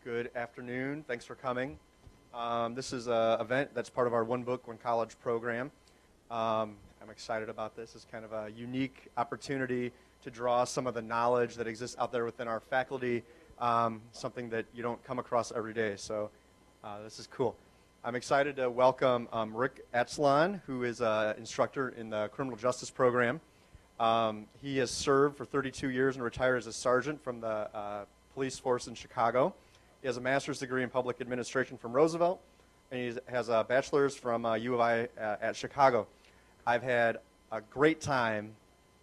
Good afternoon. Thanks for coming. This is an event that's part of our One Book, One College program. I'm excited about this. It's kind of a unique opportunity to draw some of the knowledge that exists out there within our faculty, something that you don't come across every day. So this is cool. I'm excited to welcome Rick Atzlon, who is an instructor in the criminal justice program. He has served for 32 years and retired as a sergeant from the police force in Chicago. He has a master's degree in public administration from Roosevelt, and he has a bachelor's from U of I at Chicago. I've had a great time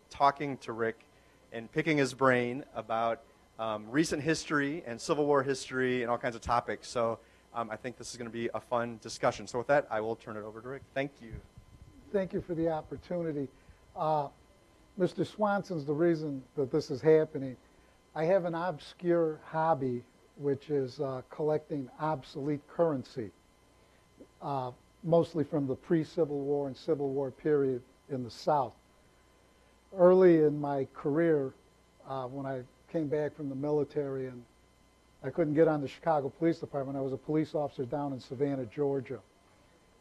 talking to Rick and picking his brain about recent history and Civil War history and all kinds of topics. So I think this is going to be a fun discussion. So with that, I will turn it over to Rick. Thank you. Thank you for the opportunity. Mr. Swanson's the reason that this is happening. I have an obscure hobby, which is collecting obsolete currency, mostly from the pre-Civil War and Civil War period in the South. Early in my career, when I came back from the military and I couldn't get on the Chicago Police Department, I was a police officer down in Savannah, Georgia,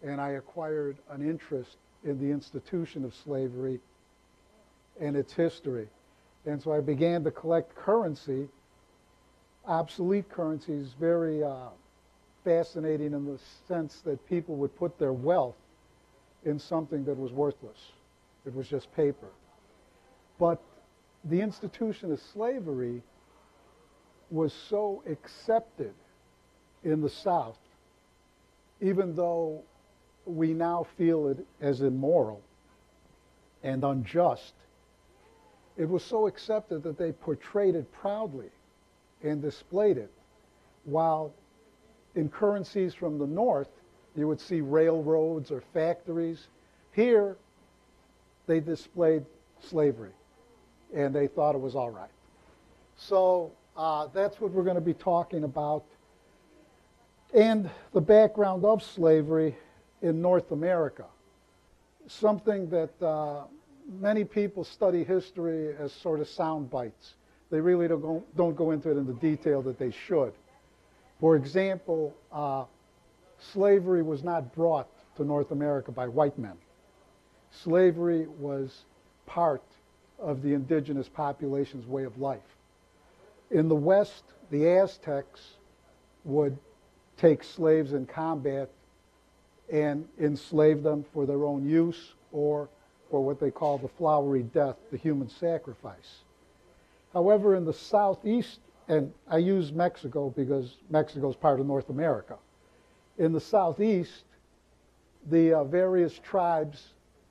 and I acquired an interest in the institution of slavery and its history. And so I began to collect currency. Obsolete currency is very fascinating in the sense that people would put their wealth in something that was worthless. It was just paper. But the institution of slavery was so accepted in the South, even though we now feel it as immoral and unjust, it was so accepted that they portrayed it proudly and displayed it, while in currencies from the North, you would see railroads or factories. Here, they displayed slavery, and they thought it was all right. So that's what we're going to be talking about, and the background of slavery in North America, something that many people study history as sort of sound bites. They really don't go into it in the detail that they should. For example, slavery was not brought to North America by white men. Slavery was part of the indigenous population's way of life. In the West, the Aztecs would take slaves in combat and enslave them for their own use or for what they call the flowery death, the human sacrifice. However, in the Southeast, and I use Mexico because Mexico is part of North America. In the Southeast, the various tribes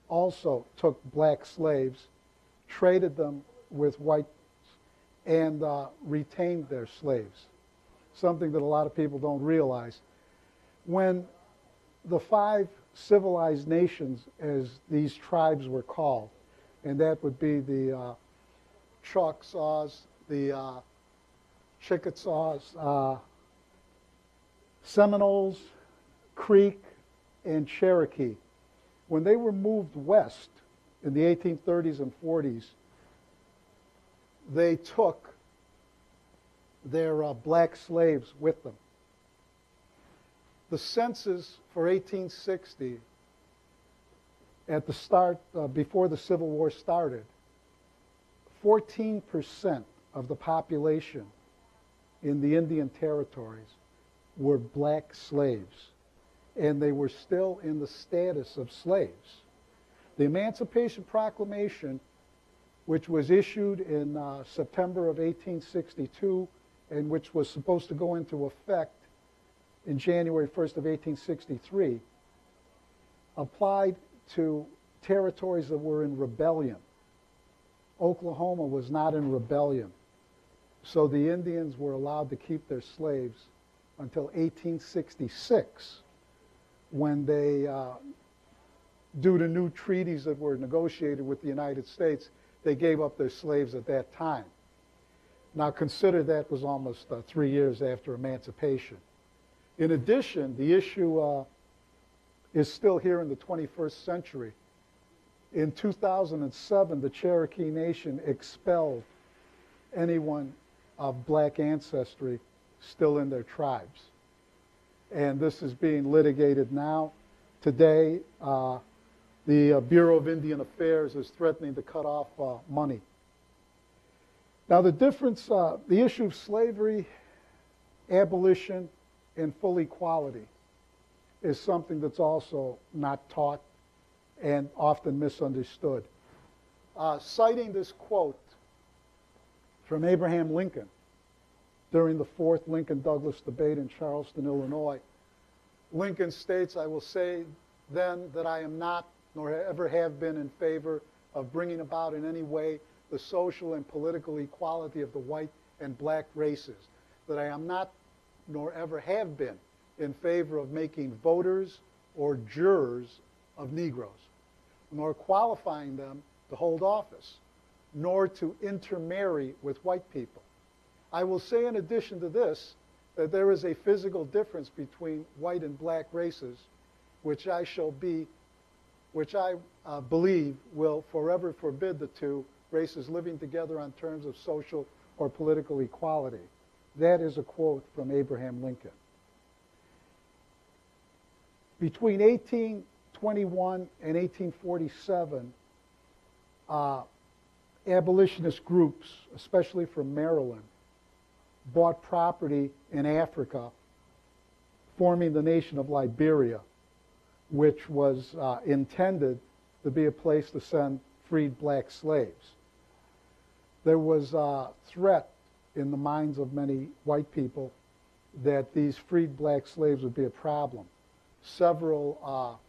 also took black slaves, traded them with whites, and retained their slaves, something that a lot of people don't realize. When the five civilized nations, as these tribes were called, and that would be the Choctaws, the Chickasaws, Seminoles, Creek, and Cherokee. When they were moved west in the 1830s and 40s, they took their black slaves with them. The census for 1860, at the start, before the Civil War started, 14% of the population in the Indian territories were black slaves, and they were still in the status of slaves. The Emancipation Proclamation, which was issued in September of 1862 and which was supposed to go into effect in January 1st of 1863, applied to territories that were in rebellion. Oklahoma was not in rebellion, so the Indians were allowed to keep their slaves until 1866, when they, due to new treaties that were negotiated with the United States, they gave up their slaves at that time. Now consider that was almost 3 years after emancipation. In addition, the issue is still here in the 21st century. In 2007, the Cherokee Nation expelled anyone of black ancestry still in their tribes. And this is being litigated now. Today, the Bureau of Indian Affairs is threatening to cut off money. Now the difference, the issue of slavery, abolition, and full equality is something that's also not taught and often misunderstood. Citing this quote from Abraham Lincoln during the fourth Lincoln-Douglas debate in Charleston, Illinois, Lincoln states, "I will say then that I am not, nor ever have been, in favor of bringing about in any way the social and political equality of the white and black races, that I am not, nor ever have been, in favor of making voters or jurors of Negroes, nor qualifying them to hold office, nor to intermarry with white people. I will say in addition to this that there is a physical difference between white and black races, which I believe will forever forbid the two races living together on terms of social or political equality." That is a quote from Abraham Lincoln. Between 1821 and 1847, abolitionist groups, especially from Maryland, bought property in Africa, forming the nation of Liberia, which was intended to be a place to send freed black slaves. There was a threat in the minds of many white people that these freed black slaves would be a problem. Several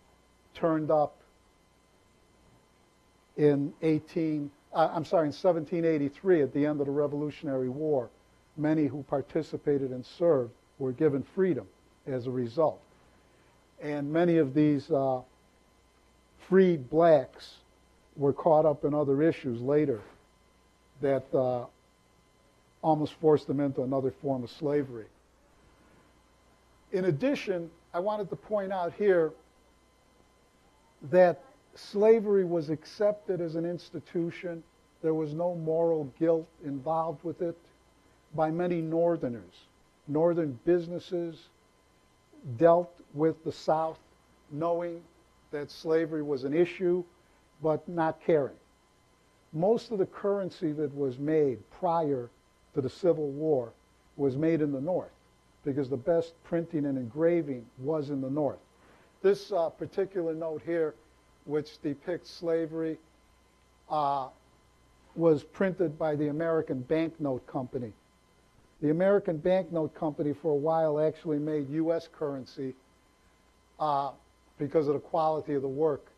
turned up in 1783 at the end of the Revolutionary War. Many who participated and served were given freedom as a result. And many of these freed blacks were caught up in other issues later that almost forced them into another form of slavery. In addition, I wanted to point out here that slavery was accepted as an institution. There was no moral guilt involved with it by many Northerners. Northern businesses dealt with the South knowing that slavery was an issue, but not caring. Most of the currency that was made prior to the Civil War was made in the North because the best printing and engraving was in the North. This particular note here, which depicts slavery, was printed by the American Banknote Company. The American Banknote Company for a while actually made U.S. currency because of the quality of the work.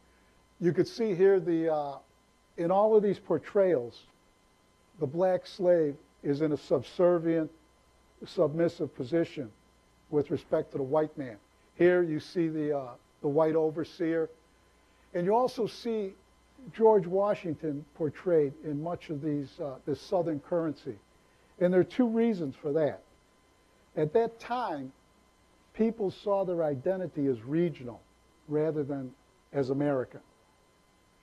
You could see here in all of these portrayals, the black slave is in a subservient, submissive position with respect to the white man. Here you see the white overseer. And you also see George Washington portrayed in much of this Southern currency. And there are two reasons for that. At that time, people saw their identity as regional rather than as American.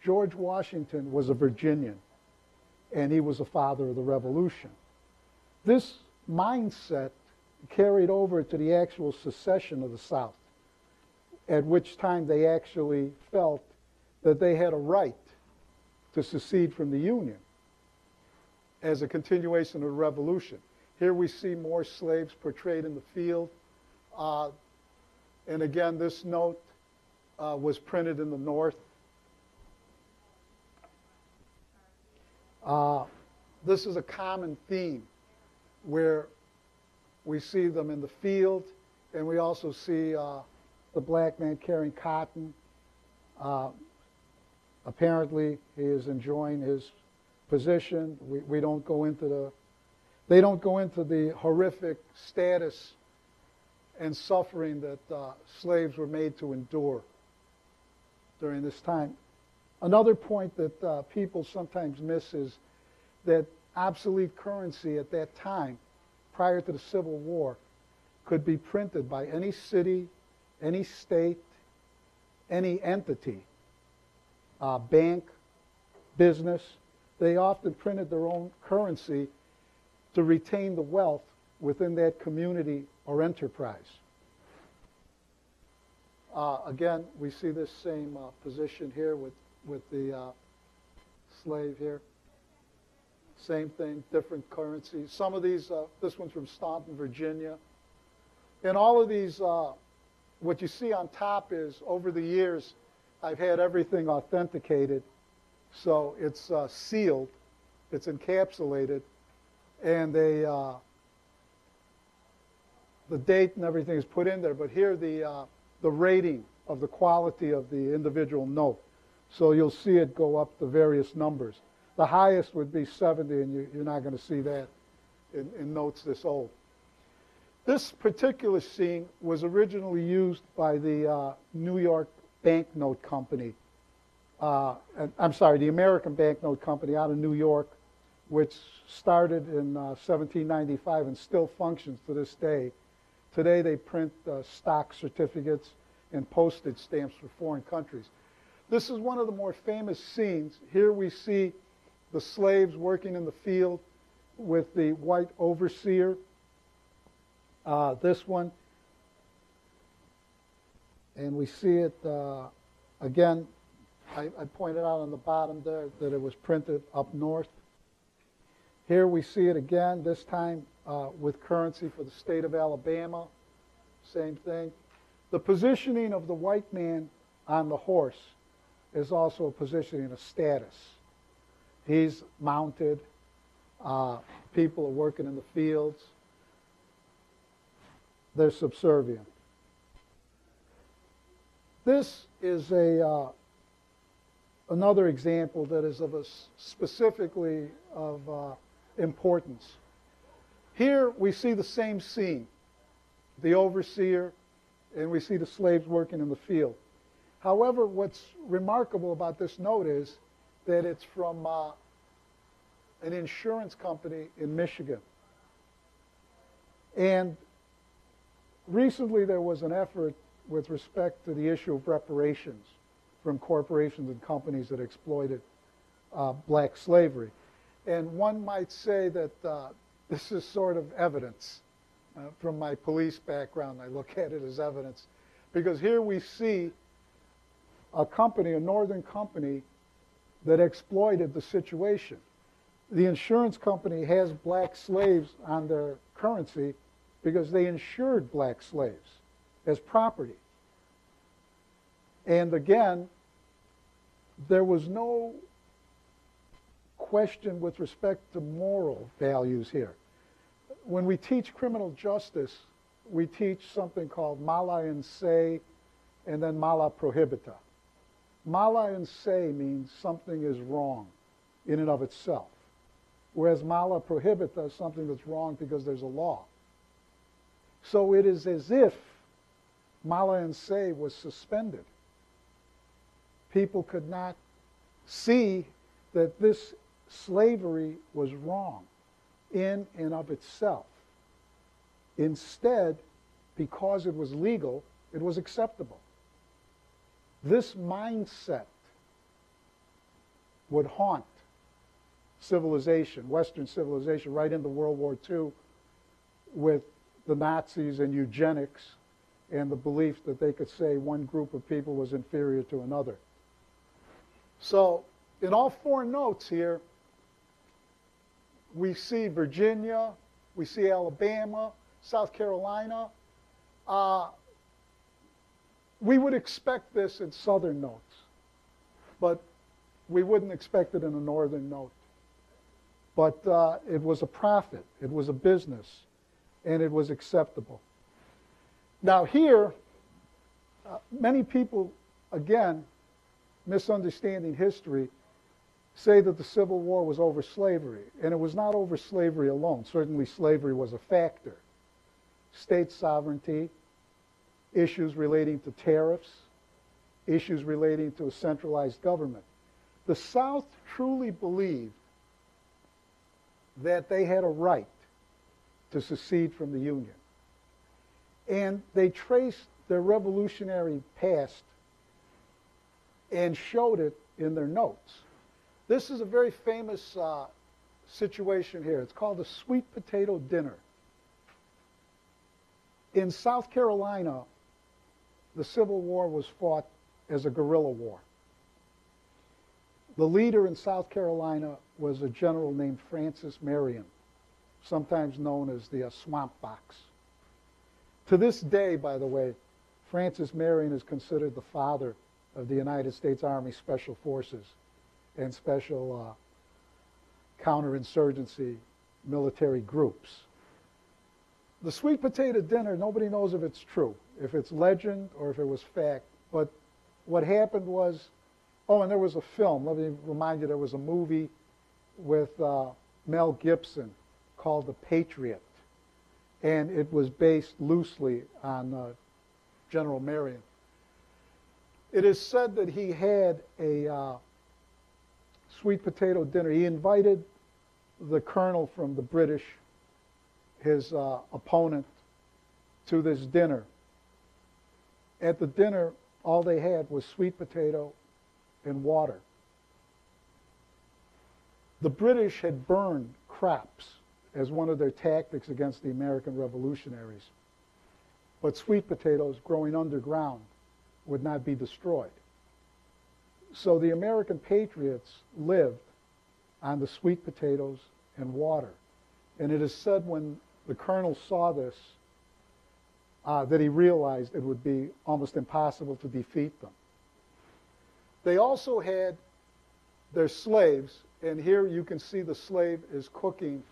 George Washington was a Virginian, and he was the father of the Revolution. This mindset carried over to the actual secession of the South, at which time they actually felt that they had a right to secede from the Union as a continuation of the Revolution. Here we see more slaves portrayed in the field. And again, this note was printed in the North. This is a common theme where we see them in the field, and we also see the black man carrying cotton. Apparently, he is enjoying his position. We don't go into they don't go into the horrific status and suffering that slaves were made to endure during this time. Another point that people sometimes miss is that obsolete currency at that time, prior to the Civil War, could be printed by any city, any state, any entity, bank, business. They often printed their own currency to retain the wealth within that community or enterprise. Again, we see this same position here with the slave here. Same thing, different currencies. Some of these, this one's from Staunton, Virginia. And all of these, what you see on top is, over the years, I've had everything authenticated. So it's sealed, it's encapsulated, and the date and everything is put in there. But here the rating of the quality of the individual note. So you'll see it go up to various numbers. The highest would be 70, and you're not going to see that in notes this old. This particular scene was originally used by the New York Banknote Company. I'm sorry, the American Banknote Company out of New York, which started in 1795 and still functions to this day. Today they print stock certificates and postage stamps for foreign countries. This is one of the more famous scenes. Here we see the slaves working in the field with the white overseer. This one. And we see it, again, I pointed out on the bottom there that it was printed up north. Here we see it again, this time with currency for the state of Alabama. Same thing. The positioning of the white man on the horse is also a positioning of status. He's mounted. People are working in the fields. They're subservient. This is another example that is of specifically of importance. Here we see the same scene, the overseer, and we see the slaves working in the field. However, what's remarkable about this note is that it's from an insurance company in Michigan. And recently there was an effort with respect to the issue of reparations from corporations and companies that exploited black slavery. And one might say that this is sort of evidence. From my police background, I look at it as evidence. Because here we see a company, a northern company, that exploited the situation. The insurance company has black slaves on their currency because they insured black slaves as property. And again, there was no question with respect to moral values here. When we teach criminal justice, we teach something called mala in se and then mala prohibita. Mala in se means something is wrong in and of itself, whereas mala prohibita is something that's wrong because there's a law. So it is as if mala in se was suspended. People could not see that this slavery was wrong in and of itself. Instead, because it was legal, it was acceptable. This mindset would haunt civilization, Western civilization, right into World War II with the Nazis and eugenics and the belief that they could say one group of people was inferior to another. So in all four notes here, we see Virginia, we see Alabama, South Carolina. We would expect this in southern notes, but we wouldn't expect it in a northern note. But it was a profit, it was a business, and it was acceptable. Now here, many people, again, misunderstanding history, say that the Civil War was over slavery. And it was not over slavery alone. Certainly slavery was a factor. State sovereignty, issues relating to tariffs, issues relating to a centralized government. The South truly believed that they had a right to secede from the Union. And they traced their revolutionary past and showed it in their notes. This is a very famous situation here. It's called the sweet potato dinner. In South Carolina, the Civil War was fought as a guerrilla war. The leader in South Carolina was a general named Francis Marion, sometimes known as the Swamp Fox. To this day, by the way, Francis Marion is considered the father of the United States Army Special Forces and special counterinsurgency military groups. The sweet potato dinner, nobody knows if it's true, if it's legend or if it was fact. But what happened was, oh, and there was a film. Let me remind you, there was a movie with Mel Gibson called The Patriot. And it was based loosely on General Marion. It is said that he had a sweet potato dinner. He invited the colonel from the British, his opponent, to this dinner. At the dinner, all they had was sweet potato and water. The British had burned crops as one of their tactics against the American revolutionaries. But sweet potatoes growing underground would not be destroyed. So the American patriots lived on the sweet potatoes and water. And it is said when the colonel saw this, that he realized it would be almost impossible to defeat them. They also had their slaves, and here you can see the slave is cooking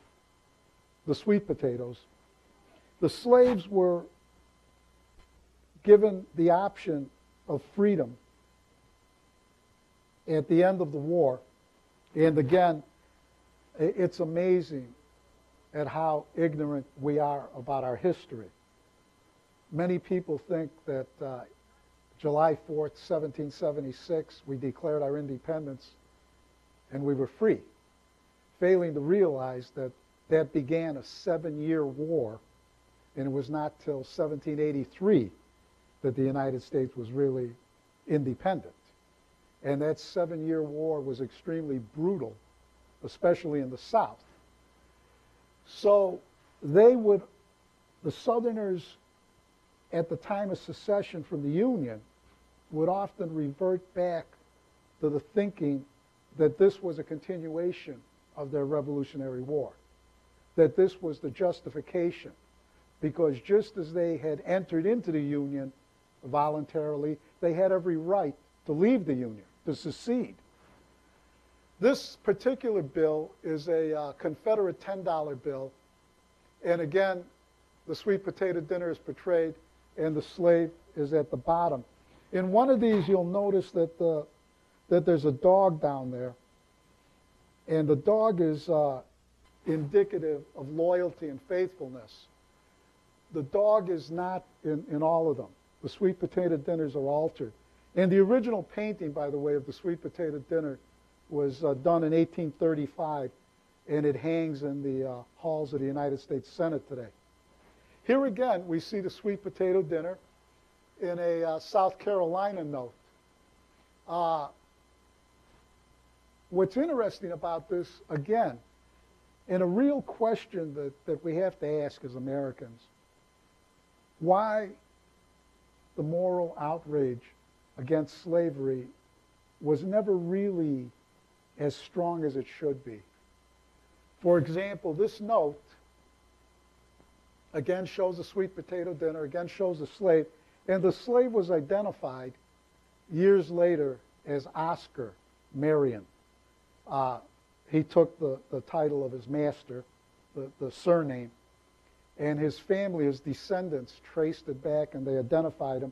the sweet potatoes. The slaves were given the option of freedom at the end of the war. And again, it's amazing at how ignorant we are about our history. Many people think that July 4th, 1776, we declared our independence and we were free, failing to realize that that began a 7-year war, and it was not till 1783 that the United States was really independent. And that 7-year war was extremely brutal, especially in the South. So the Southerners at the time of secession from the Union would often revert back to the thinking that this was a continuation of their Revolutionary War, that this was the justification, because just as they had entered into the Union voluntarily, they had every right to leave the Union, to secede. This particular bill is a Confederate $10 bill, and again, the sweet potato dinner is portrayed, and the slave is at the bottom. In one of these, you'll notice that there's a dog down there, and the dog is indicative of loyalty and faithfulness. The dog is not in all of them. The sweet potato dinners are altered. And the original painting, by the way, of the sweet potato dinner was done in 1835, and it hangs in the halls of the United States Senate today. Here again, we see the sweet potato dinner in a South Carolina note. What's interesting about this, again, and a real question that we have to ask as Americans, why the moral outrage against slavery was never really as strong as it should be. For example, this note, again, shows a sweet potato dinner, again shows a slave, and the slave was identified years later as Oscar Marion. He took the title of his master, the surname, and his family, his descendants, traced it back and they identified him.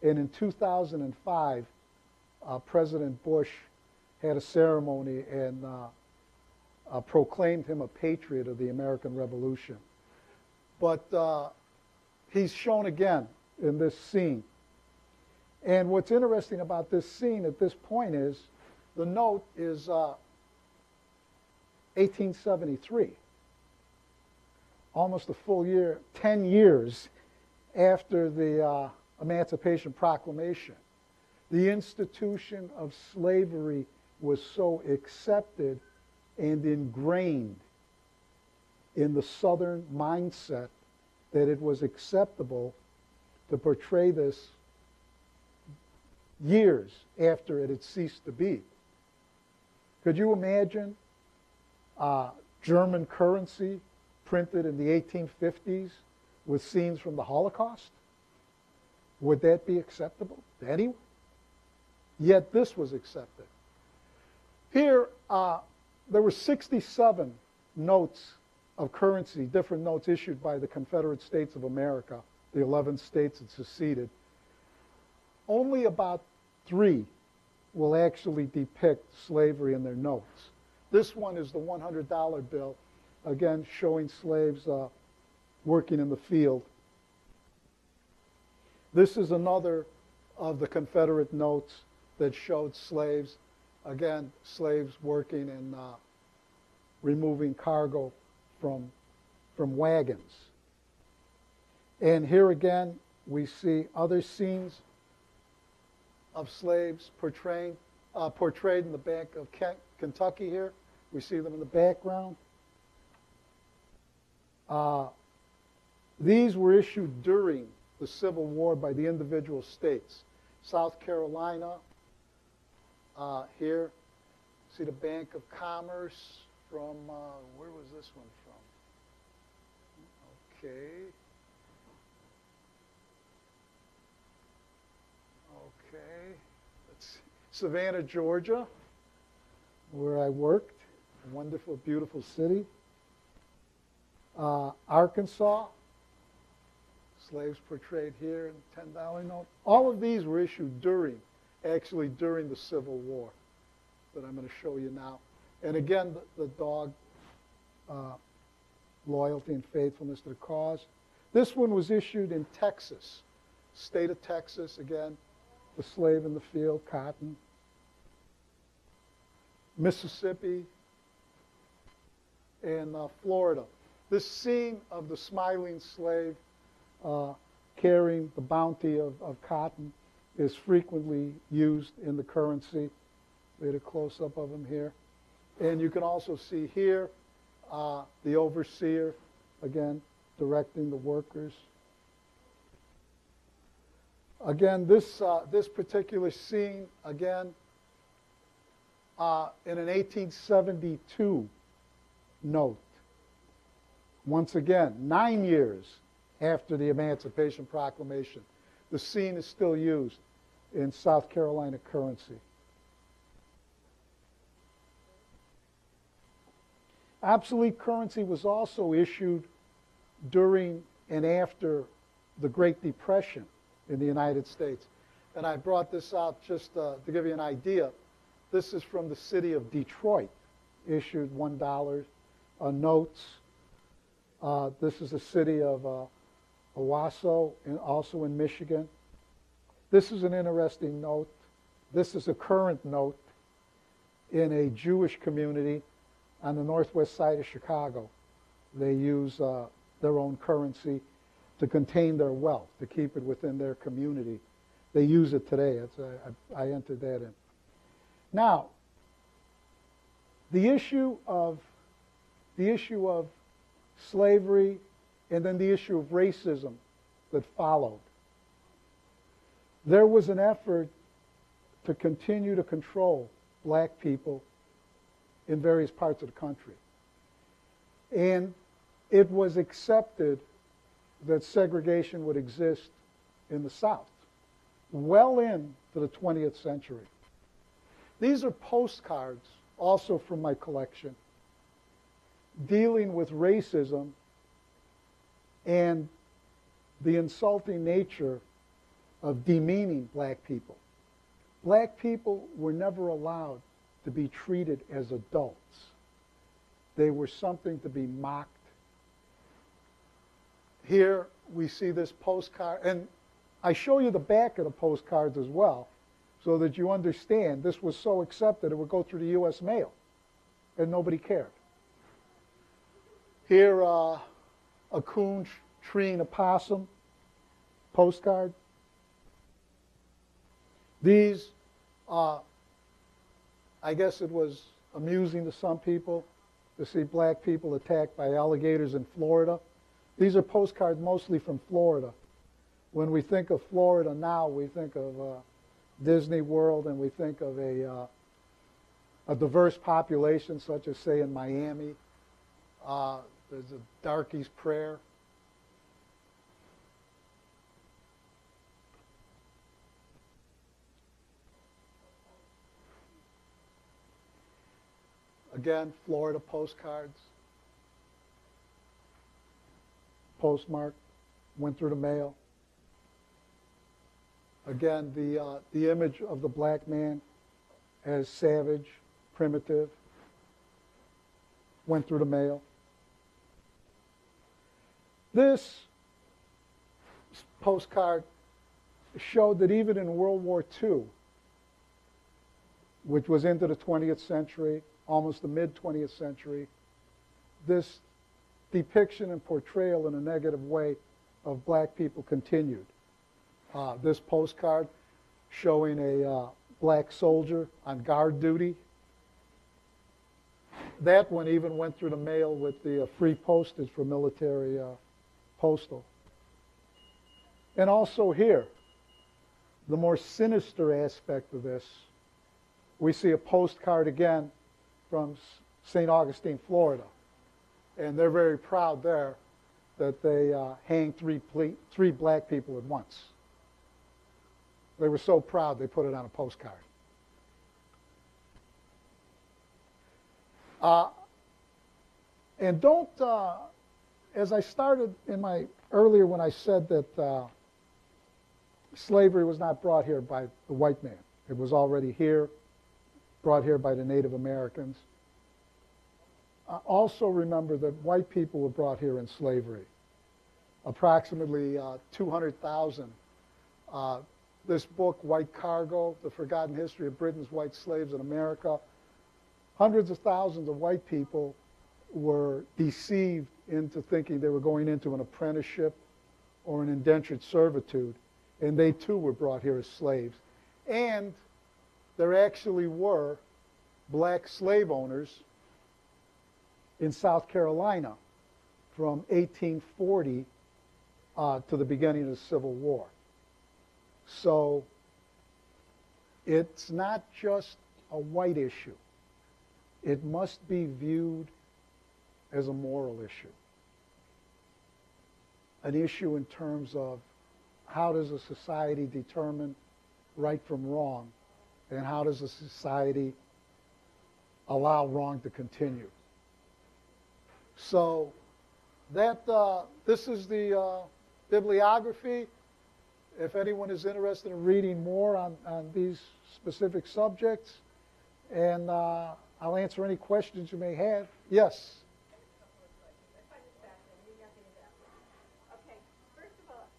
And in 2005, President Bush had a ceremony and proclaimed him a patriot of the American Revolution. But he's shown again in this scene. And what's interesting about this scene at this point is the note is 1873, almost a full year, 10 years after the Emancipation Proclamation. The institution of slavery was so accepted and ingrained in the Southern mindset that it was acceptable to portray this years after it had ceased to be. Could you imagine German currency printed in the 1850s with scenes from the Holocaust? Would that be acceptable to anyone? Yet this was accepted. Here, there were 67 notes of currency, different notes issued by the Confederate States of America, the 11 states that seceded. Only about 3 will actually depict slavery in their notes. This one is the $100 bill, again showing slaves working in the field. This is another of the Confederate notes that showed slaves, again, slaves working in removing cargo from wagons. And here again, we see other scenes of slaves portrayed in the back of Kentucky here. We see them in the background. These were issued during the Civil War by the individual states. South Carolina, here, see the Bank of Commerce from, where was this one from? Okay. Okay. Let's see. Savannah, Georgia, where I worked. A wonderful, beautiful city. Arkansas, slaves portrayed here in $10 note. All of these were issued during the Civil War that I'm going to show you now. And again, the dog, loyalty and faithfulness to the cause. This one was issued in Texas, state of Texas, again, the slave in the field, cotton. Mississippi and Florida. This scene of the smiling slave carrying the bounty of cotton is frequently used in the currency. We had a close-up of him here. And you can also see here the overseer, again, directing the workers. Again, this particular scene, again, in an 1872 note. Once again, 9 years after the Emancipation Proclamation, the scene is still used in South Carolina currency. Obsolete currency was also issued during and after the Great Depression in the United States. And I brought this out just to give you an idea. This is from the city of Detroit, issued $1 notes. This is the city of Owasso, also in Michigan. This is an interesting note. This is a current note in a Jewish community on the northwest side of Chicago. They use their own currency to contain their wealth, to keep it within their community. They use it today. I entered that in. Now, the issue of slavery and then the issue of racism that followed. There was an effort to continue to control black people in various parts of the country. And it was accepted that segregation would exist in the South well into the 20th century. These are postcards, also from my collection, dealing with racism and the insulting nature of demeaning black people. Black people were never allowed to be treated as adults. They were something to be mocked. Here we see this postcard, and I show you the back of the postcards as well, so that you understand this was so accepted it would go through the U.S. mail, and nobody cared. Here, a coon treeing a possum postcard. These, I guess it was amusing to some people to see black people attacked by alligators in Florida. These are postcards mostly from Florida. When we think of Florida now, we think of Disney World, and we think of a diverse population, such as, say, in Miami. There's a Darky's Prayer. Again, Florida postcards. Postmark, went through the mail. Again, the image of the black man as savage, primitive, went through the mail. This postcard showed that even in World War II, which was into the 20th century, almost the mid-20th century, this depiction and portrayal in a negative way of black people continued. This postcard showing a black soldier on guard duty. That one even went through the mail with the free postage for military postal. And also here, the more sinister aspect of this, we see a postcard again from St. Augustine, Florida. And they're very proud there that they hanged three black people at once. They were so proud they put it on a postcard. And don't, as I started in my earlier when I said that slavery was not brought here by the white man. It was already here, brought here by the Native Americans. Also remember that white people were brought here in slavery. Approximately 200,000. This book, White Cargo, The Forgotten History of Britain's White Slaves in America, hundreds of thousands of white people were deceived into thinking they were going into an apprenticeship or an indentured servitude, and they too were brought here as slaves. And there actually were black slave owners in South Carolina from 1840 to the beginning of the Civil War. So it's not just a white issue. It must be viewed as a moral issue. An issue in terms of how does a society determine right from wrong, and how does a society allow wrong to continue. So that this is the bibliography. If anyone is interested in reading more on these specific subjects, and I'll answer any questions you may have. Yes? I find this fascinating. Maybe I'll get into that. Okay, first of all,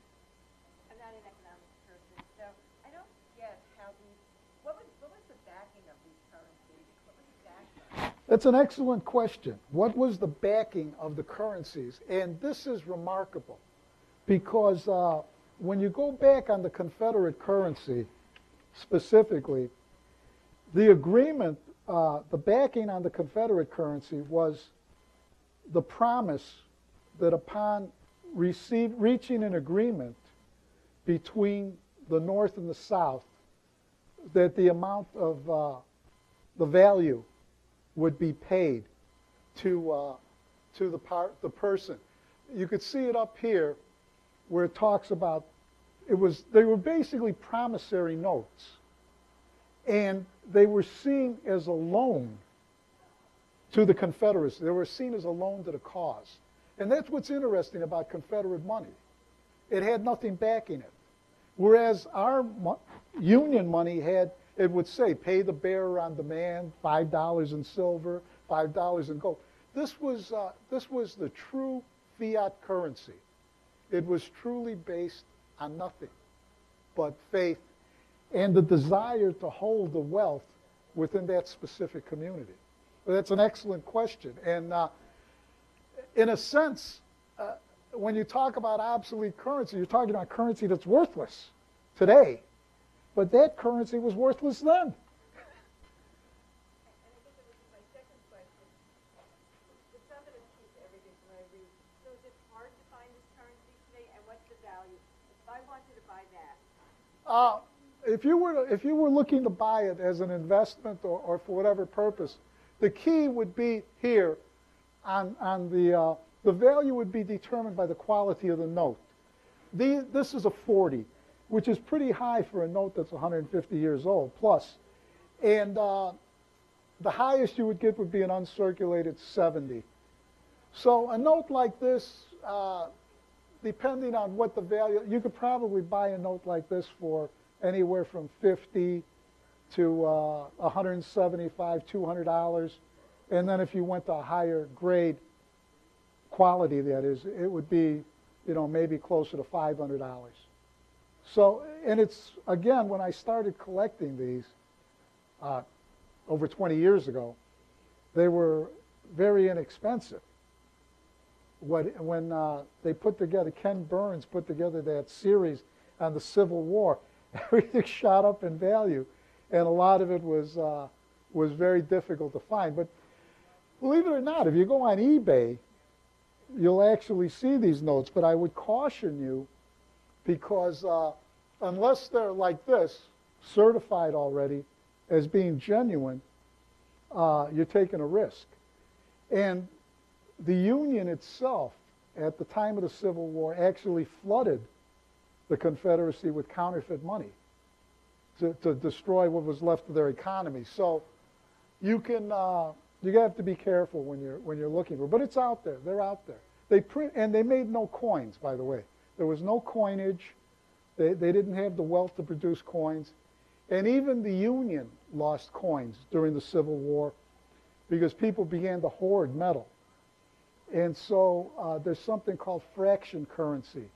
I'm not an economics person, so I don't get how these, what was the backing of these currencies? What was the backing? That's an excellent question. What was the backing of the currencies? And this is remarkable because when you go back on the Confederate currency specifically, the agreement, the backing on the Confederate currency was the promise that upon reaching an agreement between the North and the South, that the amount of the value would be paid to the person. You could see it up here where it talks about they were basically promissory notes, and they were seen as a loan to the Confederacy. They were seen as a loan to the cause. And that's what's interesting about Confederate money. It had nothing backing it. Whereas our Union money it would say, pay the bearer on demand, $5 in silver, $5 in gold. This was the true fiat currency. It was truly based on nothing but faith and the desire to hold the wealth within that specific community. Well, that's an excellent question. And in a sense, when you talk about obsolete currency, you're talking about currency that's worthless today. But that currency was worthless then. And I think that would be my second question. The stuff that is cheap everything from what I read, so is it hard to find if I wanted to buy that? If you were looking to buy it as an investment or for whatever purpose, the key would be here on the value would be determined by the quality of the note. This is a 40, which is pretty high for a note that's 150 years old plus. And the highest you would get would be an uncirculated 70. So a note like this, depending on what the value, you could probably buy a note like this for anywhere from $50 to $175, $200. And then if you went to a higher grade quality, that is, it would be, maybe closer to $500. So, and it's, again, when I started collecting these over 20 years ago, they were very inexpensive. When they put together, Ken Burns put together that series on the Civil War, everything shot up in value, and a lot of it was very difficult to find. But believe it or not, if you go on eBay, you'll actually see these notes. But I would caution you, because unless they're like this, certified already as being genuine, you're taking a risk. And the Union itself, at the time of the Civil War, actually flooded the Confederacy with counterfeit money to destroy what was left of their economy. So you have to be careful when you're looking for it. But it's out there. They're out there. They print, and they made no coins, by the way. There was no coinage. They didn't have the wealth to produce coins. And even the Union lost coins during the Civil War because people began to hoard metal. And so there's something called fraction currency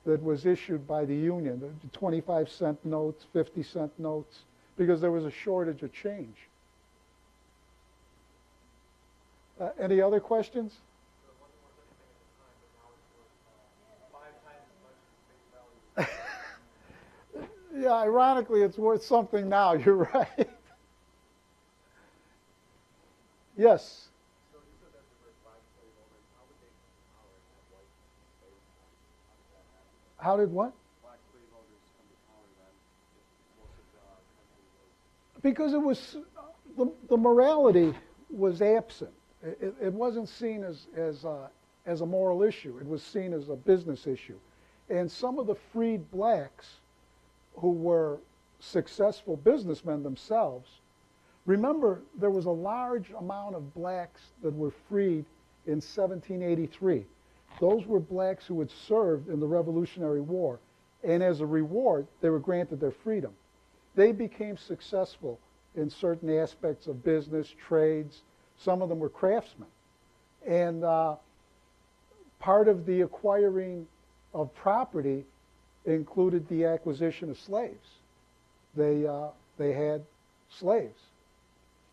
that was issued by the Union, the 25-cent notes, 50-cent notes, because there was a shortage of change. Any other questions? Yeah, ironically, it's worth something now. You're right. Yes. How did what? Black slave owners come to power then? Most of the country was. Because it was the morality was absent. It wasn't seen as a moral issue. It was seen as a business issue, and some of the freed blacks, who were successful businessmen themselves. Remember, there was a large amount of blacks that were freed in 1783. Those were blacks who had served in the Revolutionary War, and as a reward, they were granted their freedom. They became successful in certain aspects of business, trades. Some of them were craftsmen. And part of the acquiring of property included the acquisition of slaves. They had slaves,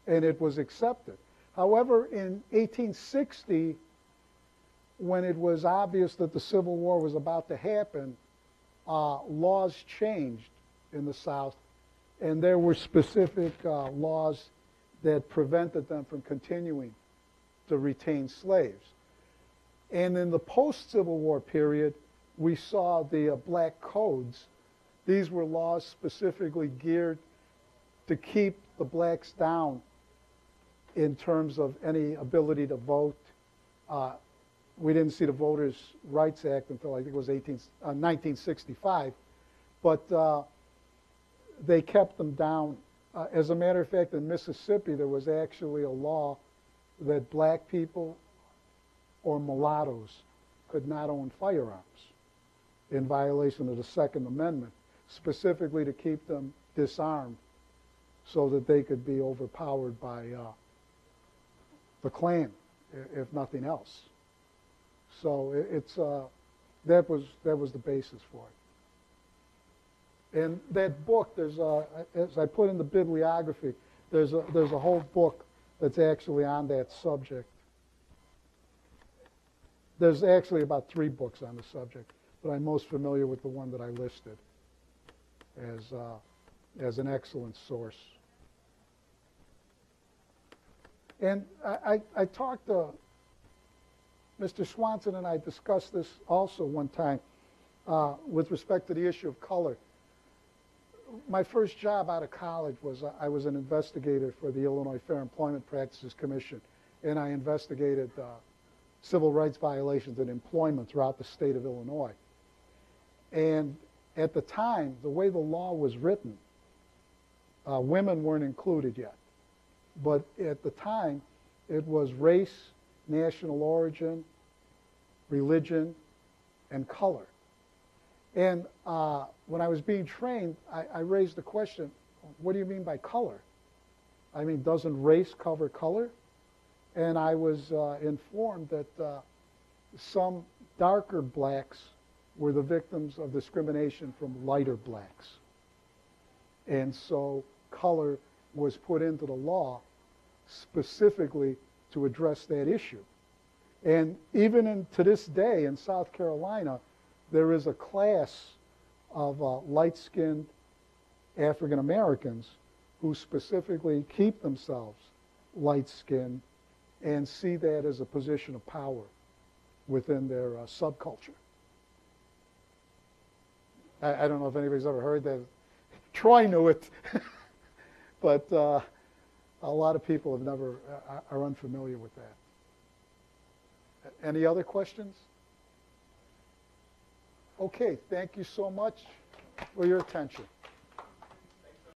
and it was accepted. However, in 1860, when it was obvious that the Civil War was about to happen, laws changed in the South, and there were specific laws that prevented them from continuing to retain slaves. And in the post-Civil War period, we saw the black codes. These were laws specifically geared to keep the blacks down in terms of any ability to vote. We didn't see the Voters' Rights Act until I think it was 1965, but they kept them down. As a matter of fact, in Mississippi, there was actually a law that black people or mulattoes could not own firearms, in violation of the Second Amendment, specifically to keep them disarmed so that they could be overpowered by the Klan, if nothing else. So that was the basis for it. And that book, as I put in the bibliography, there's a whole book that's actually on that subject. There's actually about 3 books on the subject, but I'm most familiar with the one that I listed as an excellent source. And I talked to Mr. Swanson, and I discussed this also one time. with respect to the issue of color, my first job out of college was I was an investigator for the Illinois Fair Employment Practices Commission, and I investigated civil rights violations in employment throughout the state of Illinois. And at the time, the way the law was written, women weren't included yet. But at the time, it was race, national origin, religion, and color. And when I was being trained, I raised the question, what do you mean by color? I mean, doesn't race cover color? And I was informed that some darker blacks were the victims of discrimination from lighter blacks. And so color was put into the law specifically to address that issue. And even to this day in South Carolina, there is a class of light-skinned African Americans who specifically keep themselves light-skinned and see that as a position of power within their subculture. I don't know if anybody's ever heard that. Troy knew it, but a lot of people have never are unfamiliar with that. Any other questions? Okay, thank you so much for your attention.